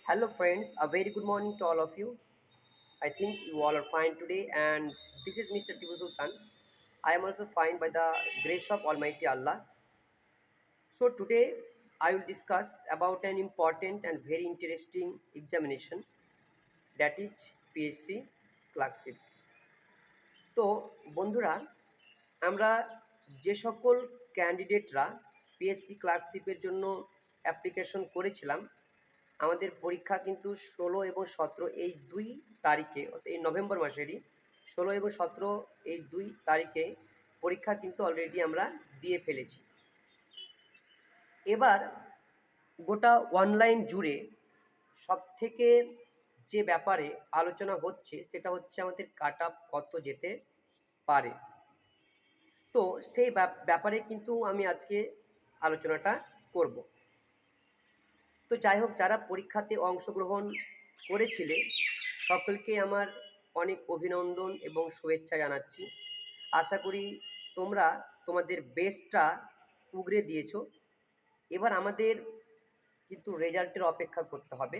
Hello, friends. A very good morning to all of you. I think you all are fine today, and this is Mr. Tibu Sultan. I am also fine by the grace of Almighty Allah. So, today I will discuss about an important and very interesting examination that is PSC clerkship. তো বন্ধুরা, আমরা যে সকল ক্যান্ডিডেটরা PSC ক্লার্কশিপের জন্য application করেছিলাম, আমাদের পরীক্ষা কিন্তু 16 এবং 17 এই 2 তারিখে, এই নভেম্বর মাসেরই 16 এবং 17 এই 2 তারিখে পরীক্ষা কিন্তু অলরেডি আমরা দিয়ে ফেলেছি। এবার গোটা অনলাইন জুড়ে সবথেকে যে ব্যাপারে আলোচনা হচ্ছে সেটা হচ্ছে আমাদের কাট অফ কত যেতে পারে। তো সেই ব্যাপারে কিন্তু আমি আজকে আলোচনাটা করব। তো যাই হোক, যারা পরীক্ষাতে অংশগ্রহণ করেছিলে সকলকে আমার অনেক অভিনন্দন এবং শুভেচ্ছা জানাচ্ছি। আশা করি তোমরা তোমাদের বেস্টটা উগরে দিয়েছো। এবার আমাদের কিন্তু রেজাল্টের অপেক্ষা করতে হবে।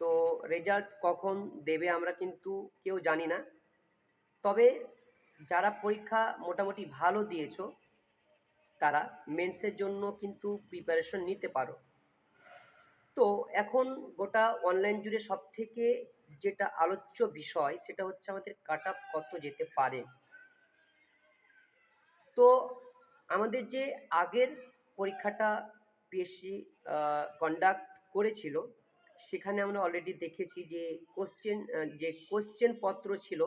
তো রেজাল্ট কখন দেবে আমরা কিন্তু কেউ জানি না। তবে যারা পরীক্ষা মোটামুটি ভালো দিয়েছো তারা মেন্সের জন্য কিন্তু প্রিপারেশন নিতে পারো। তো এখন গোটা অনলাইন জুড়ে সবথেকে যেটা আলোচ্য বিষয় সেটা হচ্ছে আমাদের কাট অফ কত যেতে পারে। তো আমাদের যে আগের পরীক্ষাটা পিএসসি কন্ডাক্ট করেছিল সেখানে আমরা অলরেডি দেখেছি যে কোশ্চেন পত্র ছিল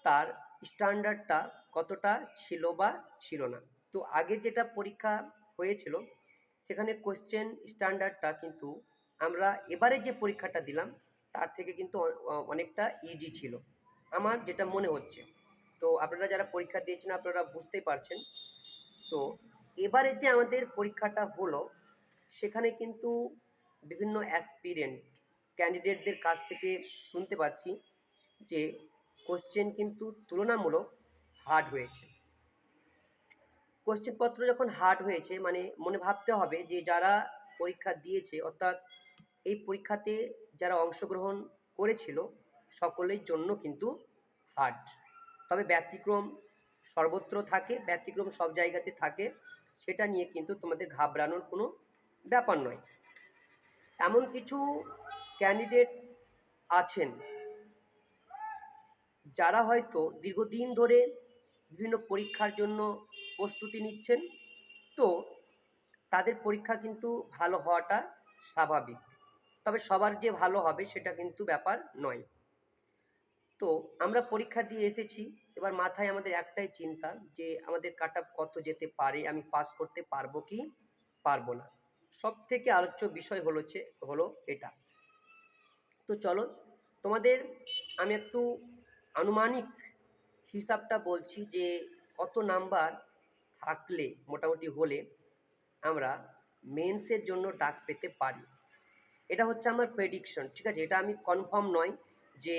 তার স্ট্যান্ডার্ডটা কতটা ছিল বা ছিল না। তো আগের যেটা পরীক্ষা হয়েছিল সেখানে কোশ্চেন স্ট্যান্ডার্ডটা কিন্তু আমরা এবারে যে পরীক্ষাটা দিলাম তার থেকে কিন্তু অনেকটা ইজি ছিল আমার যেটা মনে হচ্ছে। তো আপনারা যারা পরীক্ষা দিয়েছেন আপনারা বুঝতেই পারছেন। তো এবারে যে আমাদের পরীক্ষাটা হলো সেখানে কিন্তু বিভিন্ন অ্যাসপিরেন্ট ক্যান্ডিডেটদের কাছ থেকে শুনতে পাচ্ছি যে কোশ্চেন কিন্তু তুলনামূলক হার্ড হয়েছে। কোশ্চেনপত্র যখন হার্ড হয়েছে মানে মনে ভাবতে হবে যে যারা পরীক্ষা দিয়েছে অর্থাৎ এই পরীক্ষাতে যারা অংশগ্রহণ করেছিল সকলের জন্য কিন্তু হার্ড। তবে ব্যতিক্রম সর্বত্র থাকে, ব্যতিক্রম সব জায়গাতে থাকে, সেটা নিয়ে কিন্তু তোমাদের ঘাবড়ানোর কোনো ব্যাপার নয়। এমন কিছু ক্যান্ডিডেট আছেন যারা হয়তো দীর্ঘদিন ধরে বিভিন্ন পরীক্ষার জন্য প্রস্তুতি নিচ্ছেন। তো তাদের পরীক্ষা কিন্তু ভালো হওয়াটা স্বাভাবিক। তবে সবার যে ভালো হবে সেটা কিন্তু ব্যাপার নয়। তো আমরা পরীক্ষা দিয়ে এসেছি, এবার মাথায় আমাদের একটাই চিন্তা যে আমাদের কাট অফ কত যেতে পারে, আমি পাস করতে পারবো কি পারবো না। সব থেকে আলোচ্য বিষয় হলো এটা। তো চলো তোমাদের আমি একটু আনুমানিক হিসাবটা বলছি যে কত নাম্বার থাকলে মোটামুটি হলে আমরা মেন্সের জন্য ডাক পেতে পারি। এটা হচ্ছে আমার প্রেডিকশন, ঠিক আছে? এটা আমি কনফার্ম নয় যে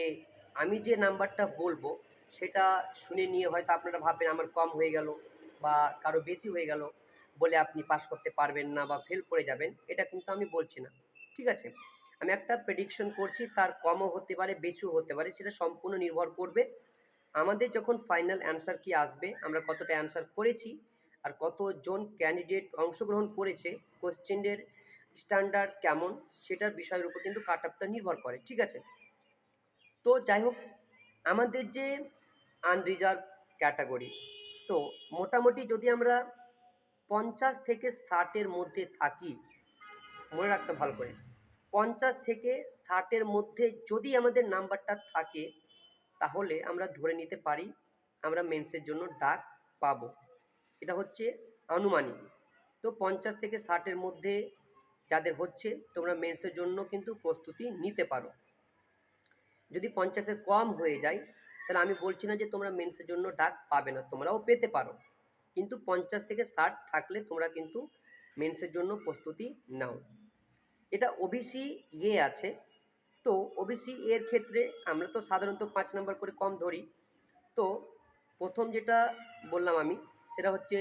আমি যে নাম্বারটা বলবো সেটা শুনে নিয়ে হয়তো আপনারা ভাববেন আমার কম হয়ে গেল বা কারো বেশি হয়ে গেল বলে আপনি পাস করতে পারবেন না বা ফেল করে যাবেন, এটা কিন্তু আমি বলছি না, ঠিক আছে? আমি একটা প্রেডিকশন করছি, তার কমও হতে পারে বেশিও হতে পারে, সেটা সম্পূর্ণ নির্ভর করবে আমাদের যখন ফাইনাল অ্যান্সার কি আসবে, আমরা কতটা অ্যান্সার করেছি আর কতজন ক্যান্ডিডেট অংশগ্রহণ করেছে, কোশ্চেনের স্ট্যান্ডার্ড কেমন সেটার বিষয়ের উপর কিন্তু কাট অফটা নির্ভর করে, ঠিক আছে? তো যাই হোক, আমাদের যে আনরিজার্ভ ক্যাটাগরি, তো মোটামুটি যদি আমরা 50 থেকে 60-এর মধ্যে থাকি, মনে রাখতে ভালো করে, 50 থেকে 60-এর মধ্যে যদি আমাদের নাম্বারটা থাকে তাহলে আমরা ধরে নিতে পারি আমরা মেন্সের জন্য ডাক পাবো। এটা হচ্ছে আনুমানিক। তো 50 থেকে 60-এর মধ্যে যাদের হচ্ছে তোমরা মেন্সের জন্য কিন্তু প্রস্তুতি নিতে পারো। যদি 50-এর কম হয়ে যায় তাহলে আমি বলছি না যে তোমরা মেন্সের জন্য ডাক পাবে না, তোমরাও পেতে পারো, কিন্তু 50 থেকে 60 থাকলে তোমরা কিন্তু মেন্সের জন্য প্রস্তুতি নাও। এটা ওবিসি ইয়ে আছে। তো ওবিসি এর ক্ষেত্রে আমরা তো সাধারণত 5 নাম্বার করে কম ধরি। তো প্রথম যেটা বললাম আমি সেটা হচ্ছে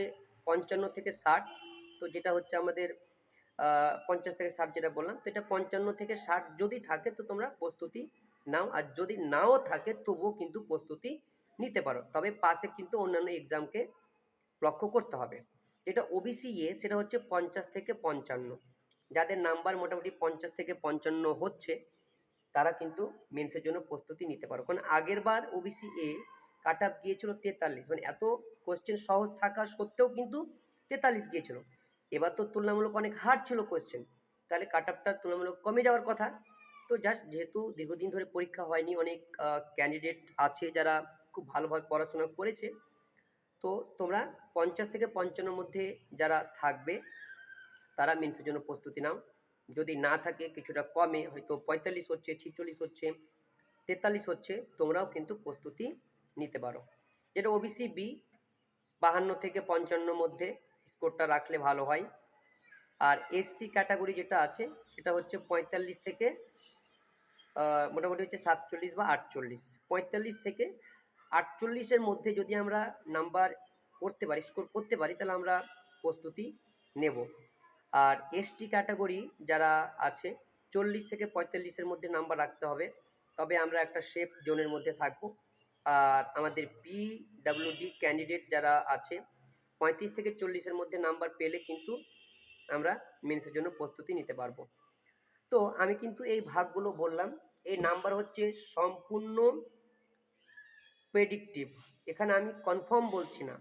55 থেকে 60, তো যেটা হচ্ছে আমাদের 50 থেকে 60 যেটা বললাম, তো এটা 55 থেকে 60 যদি থাকে তো তোমরা প্রস্তুতি নাও। আর যদি নাও থাকে তবুও কিন্তু প্রস্তুতি নিতে পারো। তবে পাশে কিন্তু অন্যান্য এক্সামকে লক্ষ্য করতে হবে। যেটা ওবিসি এ সেটা হচ্ছে 50 থেকে 55। যাদের নাম্বার মোটামুটি 50 থেকে 55 হচ্ছে তারা কিন্তু মেন্সের জন্য প্রস্তুতি নিতে পারো। কারণ আগেরবার ওবিসি এ কাট অফ গিয়েছিল 43, মানে এত কোশ্চেন সহজ থাকা সত্ত্বেও কিন্তু 43 গিয়েছিল। এবার তো তুলনামূলক অনেক হার্ড ছিল কোশ্চেন, তাহলে কাট অফটা তুলনামূলক কমে যাওয়ার কথা। তো জাস্ট যেহেতু দীর্ঘদিন ধরে পরীক্ষা হয়নি, অনেক ক্যান্ডিডেট আছে যারা খুব ভালোভাবে পড়াশোনা করেছে, তো তোমরা 50 থেকে 55 মধ্যে যারা থাকবে তারা মেন্সের জন্য প্রস্তুতি নাও। যদি না থাকে কিছুটা কমে, হয়তো 45 হচ্ছে, 46 হচ্ছে, 43 হচ্ছে, তোমরাও কিন্তু প্রস্তুতি নিতে পারো। যেটা ওবিসি বি 52 থেকে 55 মধ্যে স্কোরটা রাখলে ভালো হয়। আর এসসি ক্যাটাগরি যেটা আছে সেটা হচ্ছে 45 থেকে মোটামুটি হচ্ছে 47 বা 48। 45 থেকে 48 এর মধ্যে যদি আমরা নাম্বার করতে পারি, স্কোর করতে পারি, তাহলে আমরা প্রস্তুতি নেব। আর এসটি ক্যাটাগরি যারা আছে 40 থেকে 45 এর মধ্যে নাম্বার রাখতে হবে, তবে আমরা একটা সেফ জোনের মধ্যে থাকব। আর আমাদের পিডব্লিউডি ক্যান্ডিডেট যারা আছে 35 থেকে 40 এর মধ্যে নাম্বার পেলে কিন্তু আমরা মেন্সের জন্য প্রস্তুতি নিতে পারবো। তো আমি কিন্তু এই ভাগগুলো বললাম, এই নাম্বার হচ্ছে সম্পূর্ণ প্রেডিক্টিভ। এখানে আমি কনফার্ম বলছি না,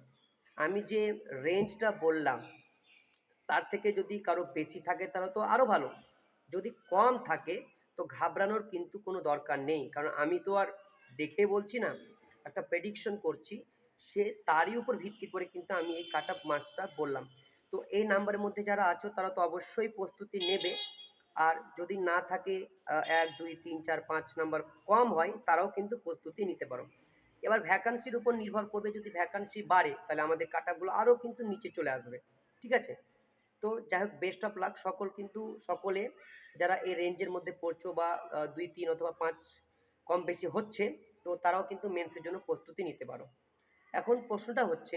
আমি যে রেঞ্জটা বললাম তার থেকে যদি কারো বেশি থাকে তাহলে তো আরও ভালো, যদি কম থাকে তো ঘাবড়ানোর কিন্তু কোনো দরকার নেই। কারণ আমি তো আর দেখে বলছি না, একটা প্রেডিকশন করছি, সে তারই উপর ভিত্তি করে কিন্তু আমি এই কাট অফ মার্কসটা বললাম। তো এই নাম্বারের মধ্যে যারা আছো তারা তো অবশ্যই প্রস্তুতি নেবে। আর যদি না থাকে 1 2 3 4 5 নাম্বার কম হয়, তারাও কিন্তু প্রস্তুতি নিতে পারো। এবার ভ্যাকান্সির উপর নির্ভর করবে, যদি ভ্যাকান্সি বাড়ে তাহলে আমাদের কাট অফগুলো আরও কিন্তু নিচে চলে আসবে। ঠিক আছে? তো যাই হোক, বেস্ট অফ লাক সকল কিন্তু সকলে যারা এই রেঞ্জের মধ্যে পড়ছো বা 2 3 অথবা 5 কম বেশি হচ্ছে, তো তারাও কিন্তু মেন্সের জন্য প্রস্তুতি নিতে পারো। এখন প্রশ্নটা হচ্ছে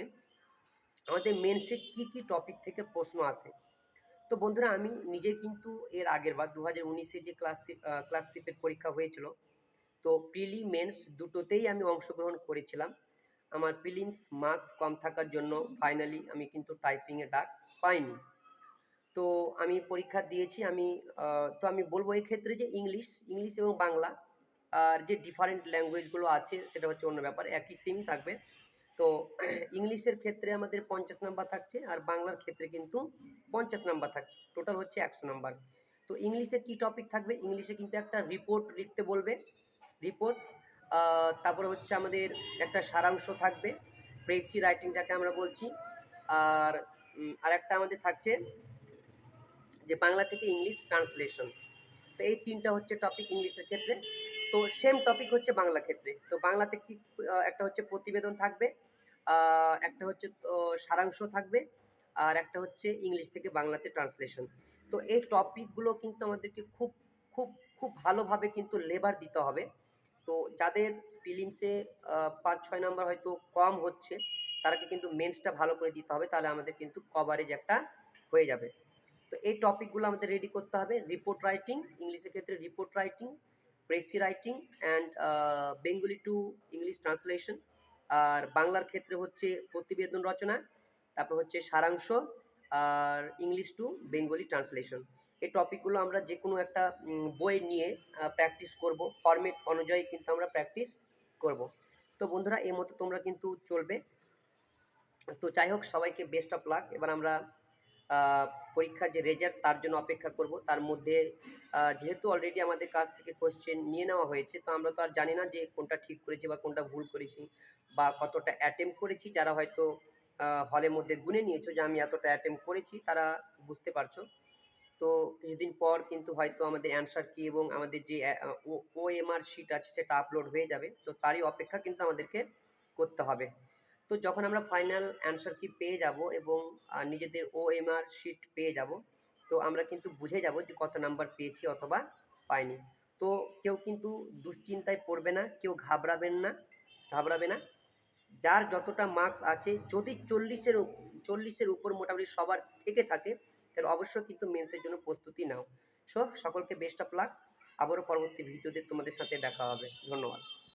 আমাদের মেন্সে কি কি টপিক থেকে প্রশ্ন আসে। তো বন্ধুরা, আমি নিজে কিন্তু এর আগের বার 2019-এ যে ক্লার্কশিপের পরীক্ষা হয়েছিল, তো প্রিলি মেন্স দুটোতেই আমি অংশগ্রহণ করেছিলাম। আমার প্রিলিমস মার্কস কম থাকার জন্য ফাইনালি আমি কিন্তু টাইপিংয়ে ডাক পাইনি। তো আমি পরীক্ষা দিয়েছি। তো আমি বলবো এক্ষেত্রে যে ইংলিশ এবং বাংলা আর যে ডিফারেন্ট ল্যাঙ্গুয়েজগুলো আছে সেটা হচ্ছে অন্য ব্যাপার, একই সেমই থাকবে। তো ইংলিশের ক্ষেত্রে আমাদের 50 নাম্বার থাকছে, আর বাংলার ক্ষেত্রে কিন্তু 50 নাম্বার থাকছে, টোটাল হচ্ছে 100 নাম্বার। তো ইংলিশে কি টপিক থাকবে, ইংলিশে কিন্তু একটা রিপোর্ট লিখতে বলবে, রিপোর্ট। তারপরে হচ্ছে আমাদের একটা সারাংশ থাকবে, প্রেসি রাইটিং যাকে আমরা বলছি। আর আরেকটা আমাদের থাকছে যে বাংলা থেকে ইংলিশ ট্রান্সলেশন। তো এই 3টা হচ্ছে টপিক ইংলিশের ক্ষেত্রে। তো সেম টপিক হচ্ছে বাংলা ক্ষেত্রে। তো বাংলাতে কি একটা হচ্ছে প্রতিবেদন থাকবে, একটা হচ্ছে সারাংশ থাকবে, আর একটা হচ্ছে ইংলিশ থেকে বাংলাতে ট্রান্সলেশন। তো এই টপিকগুলো কিন্তু আমাদেরকে খুব খুব খুব ভালোভাবে কিন্তু লেবার দিতে হবে। তো যাদের প্রিলিমসে 5-6 নাম্বার হয়তো কম হচ্ছে, তারাকে কিন্তু মেন্সটা ভালো করে দিতে হবে, তাহলে আমাদের কিন্তু কভারেজ একটা হয়ে যাবে। তো এই টপিকগুলো আমাদের রেডি করতে হবে। রিপোর্ট রাইটিং, ইংলিশের ক্ষেত্রে report writing, precis writing and Bengali to English translation. আর বাংলার ক্ষেত্রে হচ্ছে প্রতিবেদন রচনা, তারপর হচ্ছে সারাংশ, আর ইংলিশ টু বেঙ্গলি ট্রান্সলেশন। এই টপিকগুলো আমরা যে কোনো একটা বই নিয়ে প্র্যাকটিস করব, ফরম্যাট অনুযায়ী কিন্তু আমরা প্র্যাকটিস করব। তো বন্ধুরা, এই মতো তোমরা কিন্তু চলবে। তো যাই হোক, সবাইকে বেস্ট অফ লাক। এবার আমরা পরীক্ষার যে রেজাল্ট তার জন্য অপেক্ষা করব। তার মধ্যে যেহেতু অলরেডি আমাদের কাছ থেকে কোশ্চেন নিয়ে নেওয়া হয়েছে, তো আমরা তো আর জানি না যে কোনটা ঠিক করেছি বা কোনটা ভুল করেছি বা কতটা অ্যাটেম্প্ট করেছি। যারা হয়তো হলের মধ্যে গুনে নিয়েছো যে আমি এতটা অ্যাটেম্প্ট করেছি, তারা বুঝতে পারছো। তো কিছুদিন পর কিন্তু হয়তো আমাদের অ্যান্সার কি এবং আমাদের যে ওএমআর শিট আছে সেটা আপলোড হয়ে যাবে। তো তারই অপেক্ষা কিন্তু আমাদেরকে করতে হবে। তো যখন আমরা ফাইনাল অ্যান্সার কি পেয়ে যাব এবং নিজেদের ওএমআর শিট পেয়ে যাব, তো আমরা কিন্তু বুঝে যাব যে কত নাম্বার পেয়েছি অথবা পাইনি। তো কেউ কিন্তু দুশ্চিন্তায় পড়বে না, কেউ ঘাবড়াবে না। যার যতটা মার্কস আছে, যদি 40-এর উপর মোটামুটি সবার থেকে থাকে, তাহলে অবশ্যই কিন্তু মেন্সের জন্য প্রস্তুতি নাও। সকলকে বেস্ট অফ লাক। আবারও পরবর্তী ভিডিওতে তোমাদের সাথে দেখা হবে। ধন্যবাদ।